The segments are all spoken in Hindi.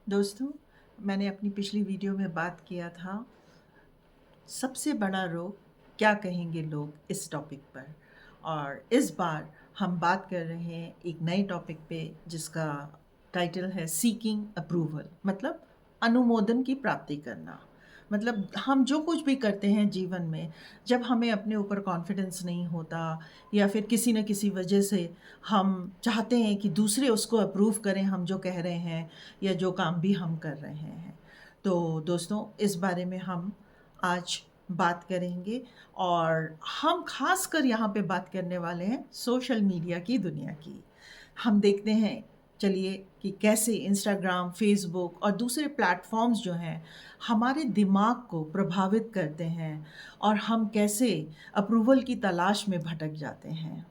दोस्तों, मैंने अपनी पिछली वीडियो में बात किया था सबसे बड़ा रोग क्या कहेंगे लोग इस टॉपिक पर। और इस बार हम बात कर रहे हैं एक नए टॉपिक पे जिसका टाइटल है सीकिंग अप्रूवल, मतलब अनुमोदन की प्राप्ति करना। मतलब हम जो कुछ भी करते हैं जीवन में, जब हमें अपने ऊपर कॉन्फिडेंस नहीं होता या फिर किसी न किसी वजह से हम चाहते हैं कि दूसरे उसको अप्रूव करें हम जो कह रहे हैं या जो काम भी हम कर रहे हैं। तो दोस्तों, इस बारे में हम आज बात करेंगे और हम खासकर यहाँ पे बात करने वाले हैं सोशल मीडिया की दुनिया की। हम देखते हैं, चलिए, कि कैसे इंस्टाग्राम, फेसबुक और दूसरे प्लेटफॉर्म्स जो हैं हमारे दिमाग को प्रभावित करते हैं और हम कैसे अप्रूवल की तलाश में भटक जाते हैं।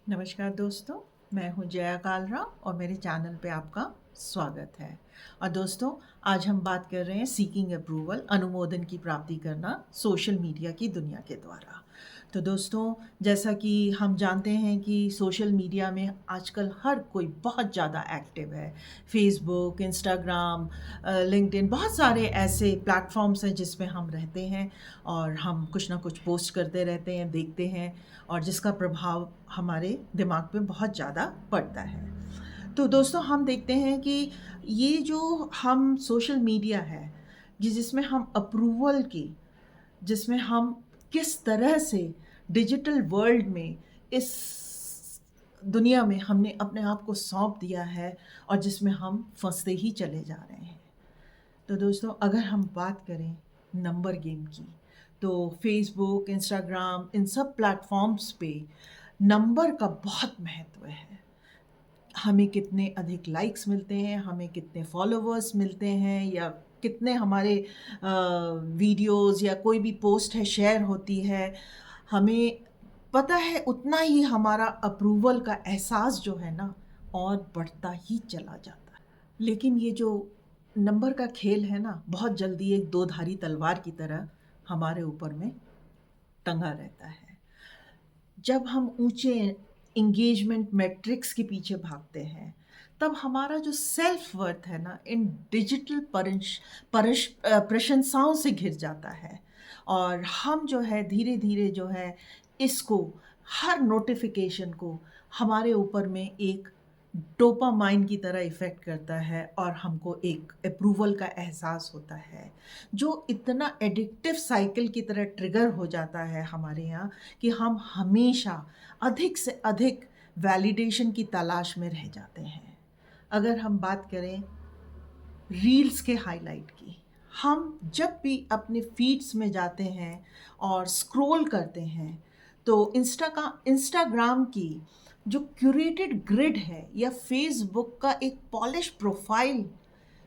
नमस्कार दोस्तों, मैं हूं जया कालरा और मेरे चैनल पे आपका स्वागत है। और दोस्तों, आज हम बात कर रहे हैं सीकिंग अप्रूवल, अनुमोदन की प्राप्ति करना सोशल मीडिया की दुनिया के द्वारा। तो दोस्तों, जैसा कि हम जानते हैं कि सोशल मीडिया में आजकल हर कोई बहुत ज़्यादा एक्टिव है। फेसबुक, इंस्टाग्राम, लिंक्डइन, बहुत सारे ऐसे प्लेटफॉर्म्स हैं जिसमें हम रहते हैं और हम कुछ ना कुछ पोस्ट करते रहते हैं, देखते हैं, और जिसका प्रभाव हमारे दिमाग पे बहुत ज़्यादा पड़ता है। तो दोस्तों, हम देखते हैं कि ये जो हम सोशल मीडिया है, जिसमें हम अप्रूवल की, जिसमें हम किस तरह से डिजिटल वर्ल्ड में, इस दुनिया में हमने अपने आप को सौंप दिया है और जिसमें हम फंसते ही चले जा रहे हैं। तो दोस्तों, अगर हम बात करें नंबर गेम की, तो फेसबुक, इंस्टाग्राम, इन सब प्लेटफॉर्म्स पे नंबर का बहुत महत्व है। हमें कितने अधिक लाइक्स मिलते हैं, हमें कितने फॉलोवर्स मिलते हैं, या कितने हमारे वीडियोस या कोई भी पोस्ट है शेयर होती है, हमें पता है उतना ही हमारा अप्रूवल का एहसास जो है ना, और बढ़ता ही चला जाता है। लेकिन ये जो नंबर का खेल है ना, बहुत जल्दी एक दो धारी तलवार की तरह हमारे ऊपर में टंगा रहता है। जब हम ऊंचे इंगेजमेंट मैट्रिक्स के पीछे भागते हैं, तब हमारा जो सेल्फ वर्थ है ना, इन डिजिटल प्रशंसाओं से घिर जाता है। और हम जो है धीरे धीरे जो है इसको, हर नोटिफिकेशन को हमारे ऊपर में एक डोपामाइन की तरह इफ़ेक्ट करता है और हमको एक अप्रूवल का एहसास होता है, जो इतना एडिक्टिव साइकिल की तरह ट्रिगर हो जाता है हमारे यहाँ, कि हम हमेशा अधिक से अधिक वैलिडेशन की तलाश में रह जाते हैं। अगर हम बात करें रील्स के हाइलाइट की, हम जब भी अपने फीड्स में जाते हैं और स्क्रॉल करते हैं, तो इंस्टाग्राम की जो क्यूरेटेड ग्रिड है या फेसबुक का एक पॉलिश प्रोफाइल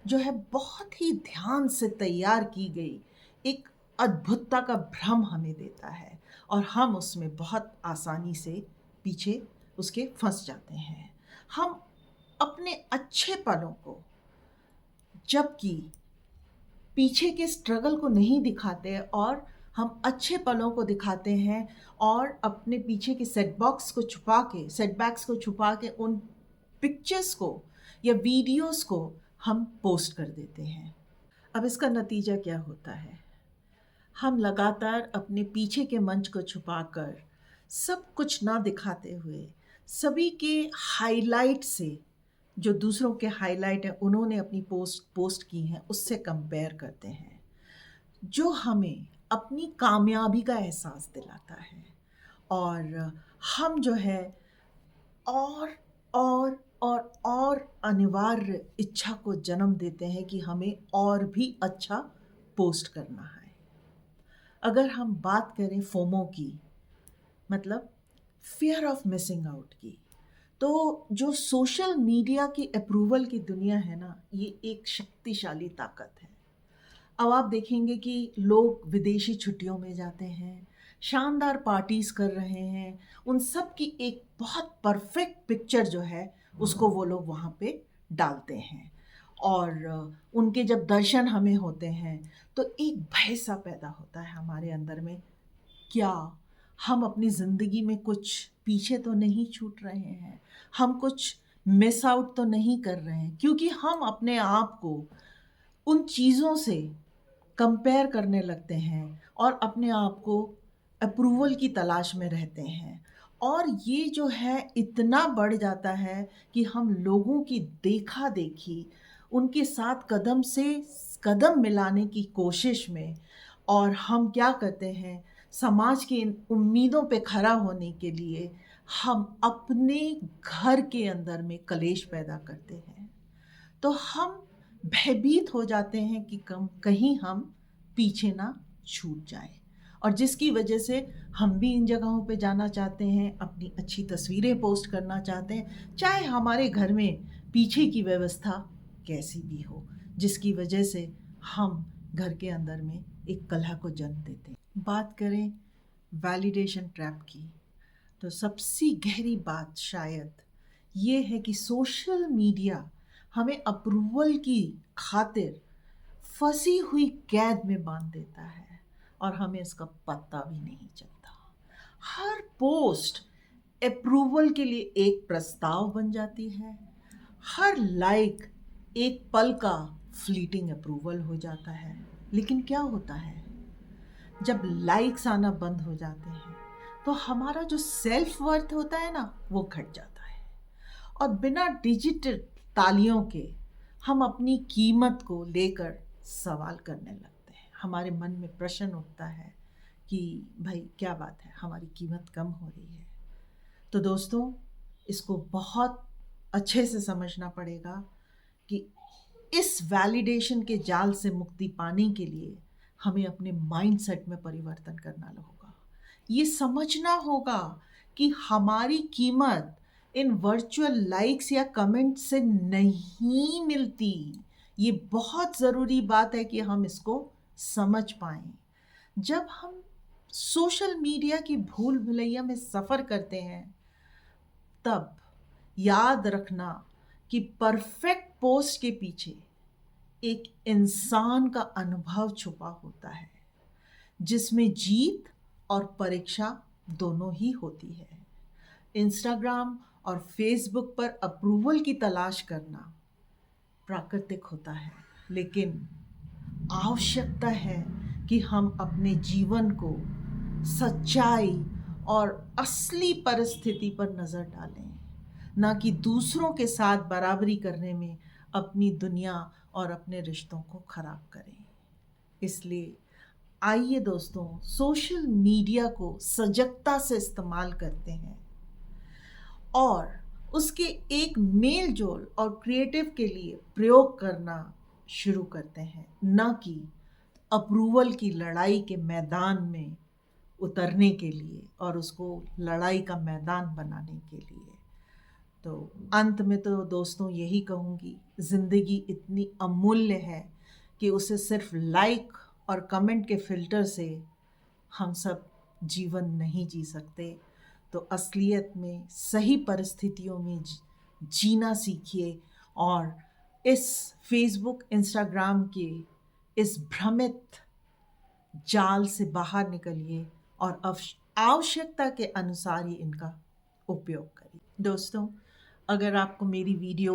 जो है, बहुत ही ध्यान से तैयार की गई एक अद्भुतता का भ्रम हमें देता है और हम उसमें बहुत आसानी से पीछे उसके फंस जाते हैं। हम अपने अच्छे पलों को, जबकि पीछे के स्ट्रगल को नहीं दिखाते, और हम अच्छे पलों को दिखाते हैं और अपने पीछे के सेटबैक्स को छुपा के उन पिक्चर्स को या वीडियोस को हम पोस्ट कर देते हैं। अब इसका नतीजा क्या होता है? हम लगातार अपने पीछे के मंच को छुपाकर, सब कुछ ना दिखाते हुए, सभी के हाइलाइट से, जो दूसरों के हाइलाइट हैं उन्होंने अपनी पोस्ट पोस्ट की हैं उससे कंपेयर करते हैं, जो हमें अपनी कामयाबी का एहसास दिलाता है। और हम जो है और और अनिवार्य इच्छा को जन्म देते हैं कि हमें और भी अच्छा पोस्ट करना है। अगर हम बात करें फोमो की, मतलब फियर ऑफ मिसिंग आउट की, तो जो सोशल मीडिया की अप्रूवल की दुनिया है ना, ये एक शक्तिशाली ताकत है। अब आप देखेंगे कि लोग विदेशी छुट्टियों में जाते हैं, शानदार पार्टीज कर रहे हैं, उन सब की एक बहुत परफेक्ट पिक्चर जो है उसको वो लोग वहाँ पे डालते हैं। और उनके जब दर्शन हमें होते हैं तो एक भय सा पैदा होता है हमारे अंदर में, क्या हम अपनी ज़िंदगी में कुछ पीछे तो नहीं छूट रहे हैं, हम कुछ मिस आउट तो नहीं कर रहे हैं, क्योंकि हम अपने आप को उन चीज़ों से कंपेयर करने लगते हैं और अपने आप को अप्रूवल की तलाश में रहते हैं। और ये जो है इतना बढ़ जाता है कि हम लोगों की देखा-देखी, उनके साथ कदम से कदम मिलाने की कोशिश में, और हम क्या करते हैं, समाज की इन उम्मीदों पे खरा होने के लिए हम अपने घर के अंदर में कलेश पैदा करते हैं। तो हम भयभीत हो जाते हैं कि कम कहीं हम पीछे ना छूट जाएँ, और जिसकी वजह से हम भी इन जगहों पे जाना चाहते हैं, अपनी अच्छी तस्वीरें पोस्ट करना चाहते हैं, चाहे हमारे घर में पीछे की व्यवस्था कैसी भी हो, जिसकी वजह से हम घर के अंदर में एक कलह को जन्म देते हैं। बात करें वैलिडेशन ट्रैप की, तो सबसे गहरी बात शायद ये है कि सोशल मीडिया हमें अप्रूवल की खातिर फंसी हुई कैद में बांध देता है और हमें इसका पता भी नहीं चलता। हर पोस्ट अप्रूवल के लिए एक प्रस्ताव बन जाती है, हर लाइक एक पल का फ्लीटिंग अप्रूवल हो जाता है। लेकिन क्या होता है, जब लाइक्स आना बंद हो जाते हैं तो हमारा जो सेल्फ वर्थ होता है ना, वो घट जाता है, और बिना डिजिटल तालियों के हम अपनी कीमत को लेकर सवाल करने लगते हैं। हमारे मन में प्रश्न उठता है कि भाई क्या बात है, हमारी कीमत कम हो रही है। तो दोस्तों, इसको बहुत अच्छे से समझना पड़ेगा कि इस वैलिडेशन के जाल से मुक्ति पाने के लिए हमें अपने माइंडसेट में परिवर्तन करना होगा। ये समझना होगा कि हमारी कीमत इन वर्चुअल लाइक्स या कमेंट से नहीं मिलती। ये बहुत ज़रूरी बात है कि हम इसको समझ पाएँ। जब हम सोशल मीडिया की भूल भुलैया में सफ़र करते हैं, तब याद रखना कि परफेक्ट पोस्ट के पीछे एक इंसान का अनुभव छुपा होता है, जिसमें जीत और परीक्षा दोनों ही होती है। इंस्टाग्राम और फेसबुक पर अप्रूवल की तलाश करना प्राकृतिक होता है, लेकिन आवश्यकता है कि हम अपने जीवन को सच्चाई और असली परिस्थिति पर नज़र डालें, ना कि दूसरों के साथ बराबरी करने में अपनी दुनिया और अपने रिश्तों को खराब करें। इसलिए आइए दोस्तों, सोशल मीडिया को सजगता से इस्तेमाल करते हैं और उसके एक मेल जोल और क्रिएटिव के लिए प्रयोग करना शुरू करते हैं, ना कि अप्रूवल की लड़ाई के मैदान में उतरने के लिए और उसको लड़ाई का मैदान बनाने के लिए। तो अंत में तो दोस्तों यही कहूँगी, ज़िंदगी इतनी अमूल्य है कि उसे सिर्फ लाइक और कमेंट के फ़िल्टर से हम सब जीवन नहीं जी सकते। तो असलियत में सही परिस्थितियों में जीना सीखिए और इस फेसबुक, इंस्टाग्राम के इस भ्रमित जाल से बाहर निकलिए और आवश्यकता के अनुसार ही इनका उपयोग करिए। दोस्तों, अगर आपको मेरी वीडियो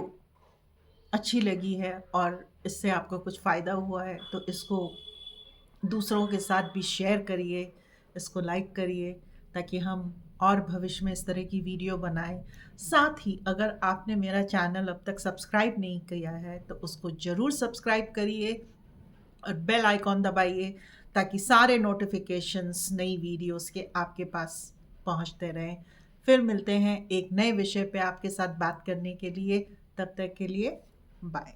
अच्छी लगी है और इससे आपको कुछ फ़ायदा हुआ है, तो इसको दूसरों के साथ भी शेयर करिए, इसको लाइक करिए, ताकि हम और भविष्य में इस तरह की वीडियो बनाएं। साथ ही अगर आपने मेरा चैनल अब तक सब्सक्राइब नहीं किया है, तो उसको ज़रूर सब्सक्राइब करिए और बेल आइकॉन दबाइए, ताकि सारे नोटिफिकेशंस नई वीडियोस के आपके पास पहुंचते रहें। फिर मिलते हैं एक नए विषय पे आपके साथ बात करने के लिए। तब तक के लिए बाय।